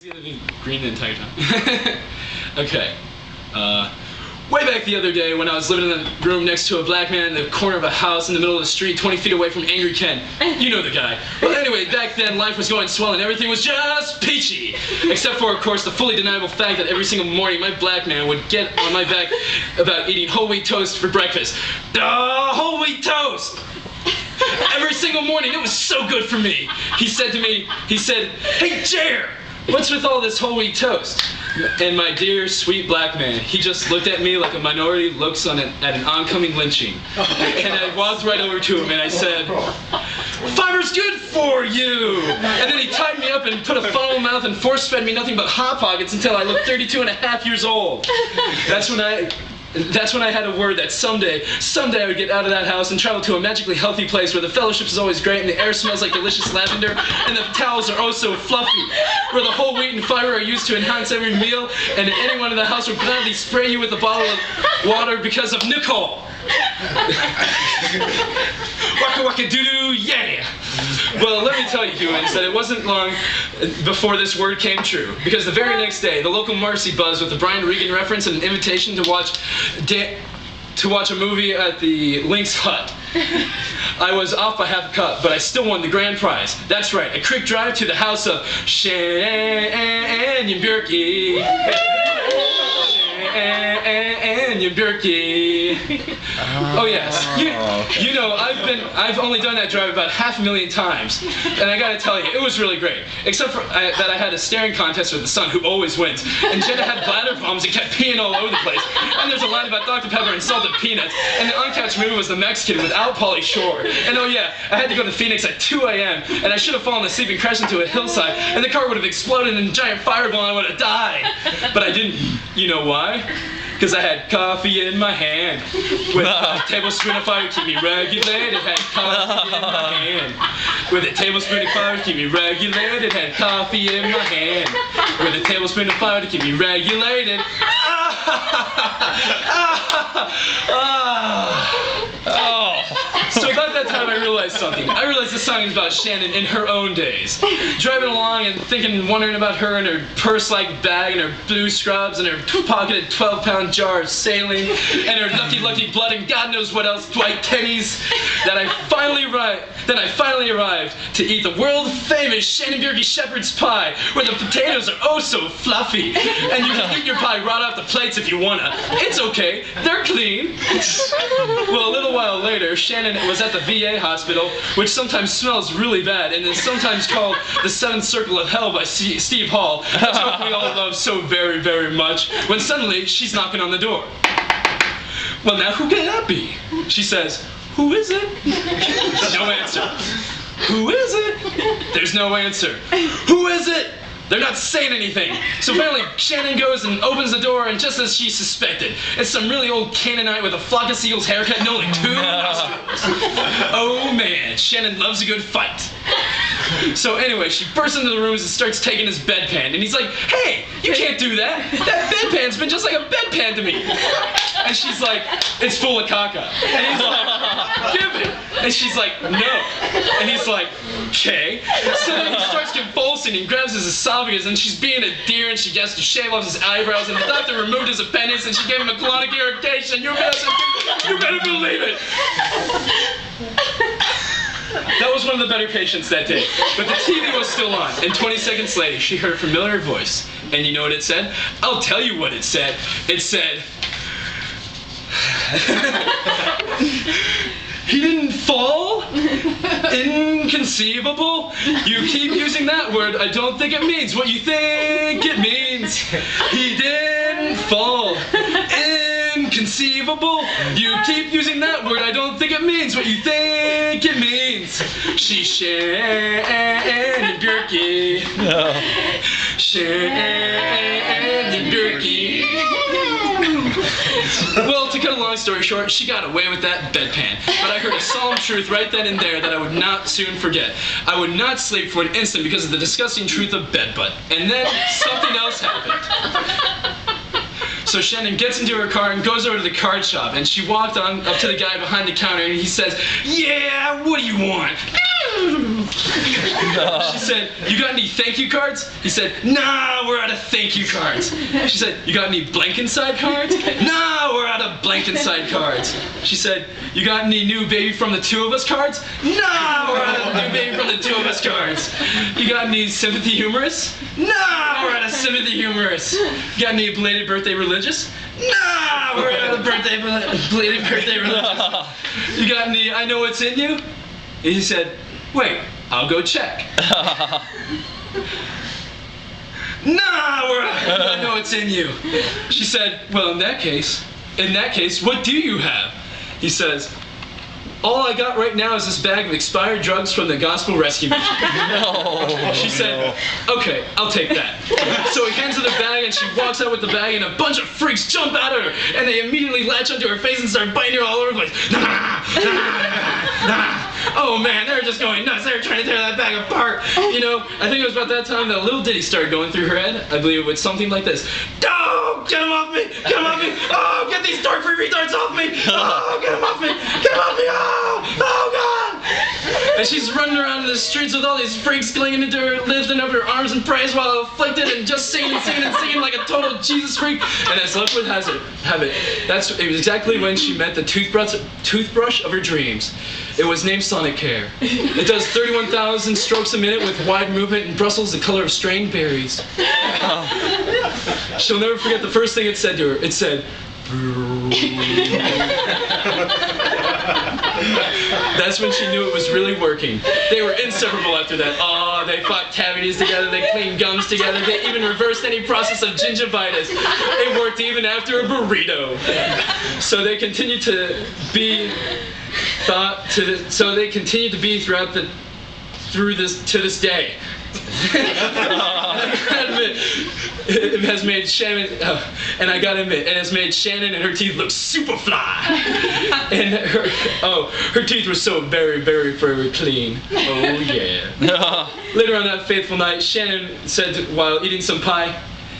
Green the entire time. Okay. Way back the other day when I was living in a room next to a black man in the corner of a house in the middle of the street 20 feet away from Angry Ken. You know the guy. Well, anyway, back then life was going swell and everything was just peachy. Except for, of course, the fully deniable fact that every single morning my black man would get on my back about eating whole wheat toast for breakfast. Whole wheat toast! Every single morning, it was so good for me. He said to me, "Hey, Jer, what's with all this whole wheat toast?" And my dear, sweet black man, he just looked at me like a minority looks at an oncoming lynching. And I walked right over to him and I said, "Fiber's good for you!" And then he tied me up and put a funnel in my mouth and force-fed me nothing but Hot Pockets until I looked 32 and a half years old. That's when I had a word that someday I would get out of that house and travel to a magically healthy place where the fellowship is always great and the air smells like delicious lavender and the towels are oh so fluffy, where the whole wheat and fiber are used to enhance every meal, and anyone in the house would gladly spray you with a bottle of water because of Nicole. Waka waka doo doo, yeah! Well, let me tell you, humans, that it wasn't long before this word came true. Because the very next day, the local Marcy buzzed with a Brian Regan reference and an invitation to watch a movie at the Lynx Hut. I was off by half a cup, but I still won the grand prize. That's right, a quick drive to the house of Shanon Bjerke. Shanon Bjerke. Oh yes, you know I've only done that drive about 500,000 times, and I gotta tell you, it was really great. Except for that I had a staring contest with the son who always wins, and Jenna had bladder problems and kept peeing all over the place. And there's a line about Dr. Pepper and salted peanuts, and the uncatched movie was The Mexican without Pauly Shore. And oh yeah, I had to go to Phoenix at 2 a.m. and I should have fallen asleep and crashed into a hillside, and the car would have exploded in a giant fireball and I would have died. But I didn't. You know why? Because I had coffee in my hand with a tablespoon of fire to keep me regulated. Had coffee in my hand with a tablespoon of fire to keep me regulated. Had coffee in my hand with a tablespoon of fire to keep me regulated. So about that time I realized something. I realized this song is about Shanon in her own days. Driving along and wondering about her and her purse-like bag and her blue scrubs and her pocketed 12-pound jar of saline and her lucky blood and God knows what else, Dwight Kenny's. Then I finally arrived to eat the world-famous Shanon Bjerke shepherd's pie, where the potatoes are oh so fluffy, and you can eat your pie right off the plates if you wanna. It's okay, they're clean. Well, a little while later, Shanon was at the VA hospital, which sometimes smells really bad and is sometimes called the Seventh Circle of Hell by Steve Hall, a joke we all love so very, very much, when suddenly she's knocking on the door. Well, now who can that be? She says, "Who is it?" No answer. "Who is it?" There's no answer. "Who is it?" They're not saying anything. So finally, Shanon goes and opens the door, and just as she suspected, it's some really old Canaanite with a flock of seagulls haircut and only 2 nostrils. Oh man, Shanon loves a good fight. So anyway, she bursts into the rooms and starts taking his bedpan, and he's like, "Hey, you can't do that. That bedpan's been just like a bedpan to me." And she's like, "It's full of caca." And he's like, "Give it." And she's like, "No." And he's like, "Okay." So then he starts convulsing and grabs his esophagus, and she's being a deer, and she gets to shave off his eyebrows, and the doctor removed his appendix, and she gave him a colonic irrigation. You better believe it. That was one of the better patients that day. But the TV was still on, and 20 seconds later, she heard a familiar voice. And you know what it said? I'll tell you what it said. It said, "He didn't fall? Inconceivable? You keep using that word. I don't think it means what you think it means. He didn't fall. Inconceivable? You keep using that word. I don't think it means what you think it means. She's Shanon Bjerke. No. Shanon Bjerke." Well, to cut a long story short, she got away with that bedpan. But I heard a solemn truth right then and there that I would not soon forget. I would not sleep for an instant because of the disgusting truth of bed butt. And then something else happened. So Shanon gets into her car and goes over to the card shop, and she walked on up to the guy behind the counter, and he says, "Yeah, what do you want?" She said, you got any thank you cards? He said, nah, we're out of thank you cards. She said, you got any blank inside cards? Nah, we're out of blank inside cards. She said, you got any new baby from the two of us cards? Nah, we're out of new baby from the two of us cards. You got any sympathy humorous? Nah, we're out of sympathy humorous. You got any belated birthday religious? Nah, we're out of belated birthday religious. You got any I know what's in you? And he said, wait, I'll go check. Nah, I know it's in you. She said, well, in that case, what do you have? He says, all I got right now is this bag of expired drugs from the Gospel Rescue Mission. No. She said, okay, I'll take that. So he hands her the bag and she walks out with the bag and a bunch of freaks jump out at her and they immediately latch onto her face and start biting her all over the place. Oh man, they were just going nuts. They were trying to tear that bag apart. You know, I think it was about that time that a little ditty started going through her head. I believe it was something like this. Oh, get him off me! Get him off me! Oh, get these dork-free retards off me! Oh, get him off me! Get him off me! Oh God! And she's running around in the streets with all these freaks clinging into her, lifting up her arms in praise while afflicted and just singing and singing and singing like a total Jesus freak. And as luck would have it, it was exactly when she met the toothbrush of her dreams. It was named Sonic Care. It does 31,000 strokes a minute with wide movement in Brussels, the color of strained berries. She'll never forget the first thing it said to her. It said, that's when she knew it was really working. They were inseparable after that. Oh, they fought cavities together, they cleaned gums together, they even reversed any process of gingivitis. It worked even after a burrito. So they continued to be to this day. It has made Shannon, and I gotta admit, it has made Shannon and her teeth look super fly. And her teeth were so very, very, very clean. Oh yeah. Later on that fateful night, Shannon said, while eating some pie,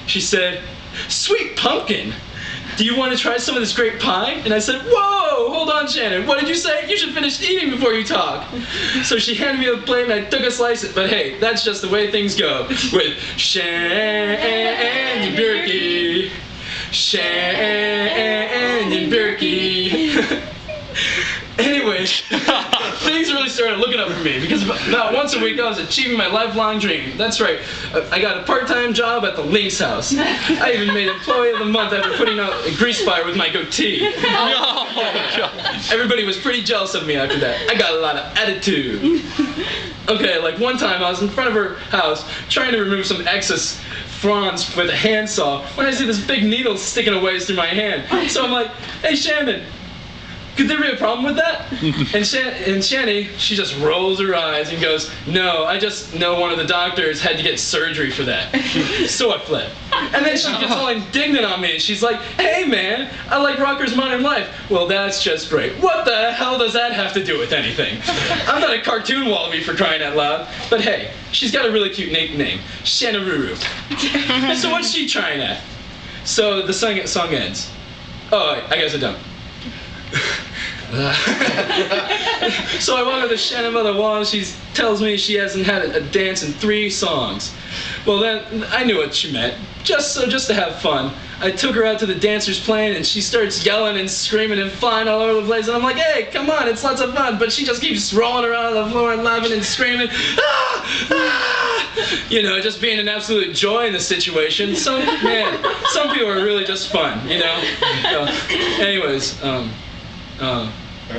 she said, "Sweet pumpkin, do you want to try some of this great pie?" And I said, "Whoa, hold on, Shannon. What did you say? You should finish eating before you talk." So she handed me a plate and I took a slice. But hey, that's just the way things go with Shanon Bjerke. Shanon Bjerke. Anyways, things really started looking up for me because about once a week I was achieving my lifelong dream. That's right, I got a part-time job at the Lynx House. I even made Employee of the Month after putting out a grease fire with my goatee. No. Everybody was pretty jealous of me after that. I got a lot of attitude. Okay, like one time I was in front of her house trying to remove some excess fronds with a handsaw when I see this big needle sticking away through my hand. So I'm like, "Hey Shannon, could there be a problem with that?" And Shanny, she just rolls her eyes and goes, "No, I just know one of the doctors had to get surgery for that." So I fled. And then she gets all indignant on me and she's like, "Hey man, I like Rocker's Modern Life." Well, that's just great. What the hell does that have to do with anything? I'm not a cartoon wallaby for crying out loud. But hey, she's got a really cute name, Shanaruru. So what's she trying at? So the song ends. Oh, I guess I don't. So I walk up to Shannon by the wall and she tells me she hasn't had a dance in 3 songs. Well then, I knew what she meant. Just to have fun. I took her out to the dancers playing and she starts yelling and screaming and flying all over the place and I'm like, "Hey, come on, it's lots of fun." But she just keeps rolling around on the floor and laughing and screaming. Ah! Ah! You know, just being an absolute joy in the situation. Some people are really just fun, you know? Anyways,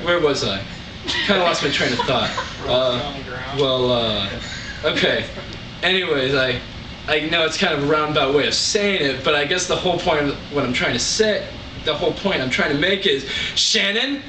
where was I? Kind of lost my train of thought. Okay. Anyways, I know it's kind of a roundabout way of saying it, but I guess the whole point of what I'm trying to say, the whole point I'm trying to make is Shannon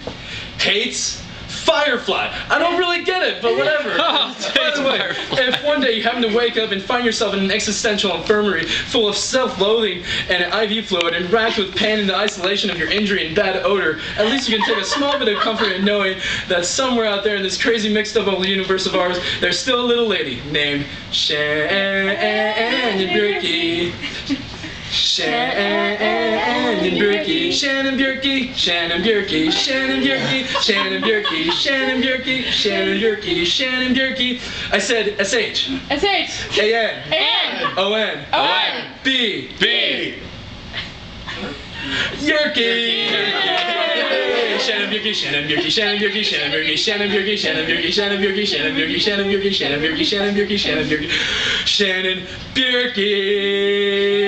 hates Firefly. I don't really get it, but whatever. By the way, if one day you happen to wake up and find yourself in an existential infirmary full of self-loathing and IV fluid and racked with pain in the isolation of your injury and bad odor, at least you can take a small bit of comfort in knowing that somewhere out there in this crazy mixed up old universe of ours, there's still a little lady named Shanon Bjerke. Shanon Bjerke, Shanon Bjerke, Shanon Bjerke, Shanon Bjerke, Shanon Bjerke, Shanon Bjerke, Shanon Bjerke, Shanon Bjerke. I said S-H. S-H. A-N. A-N. O-N. O-N. B. B. Bjerke. Shanon Bjerke, Shanon Bjerke, Shanon Bjerke, Shanon Bjerke, Shanon Bjerke, Shanon Bjerke, Shanon Bjerke, Shanon Bjerke, Shanon Bjerke, Shanon Bjerke, Shanon Bjerke, Shanon Bjerke, Shanon Bjerke, Shanon Bjerke.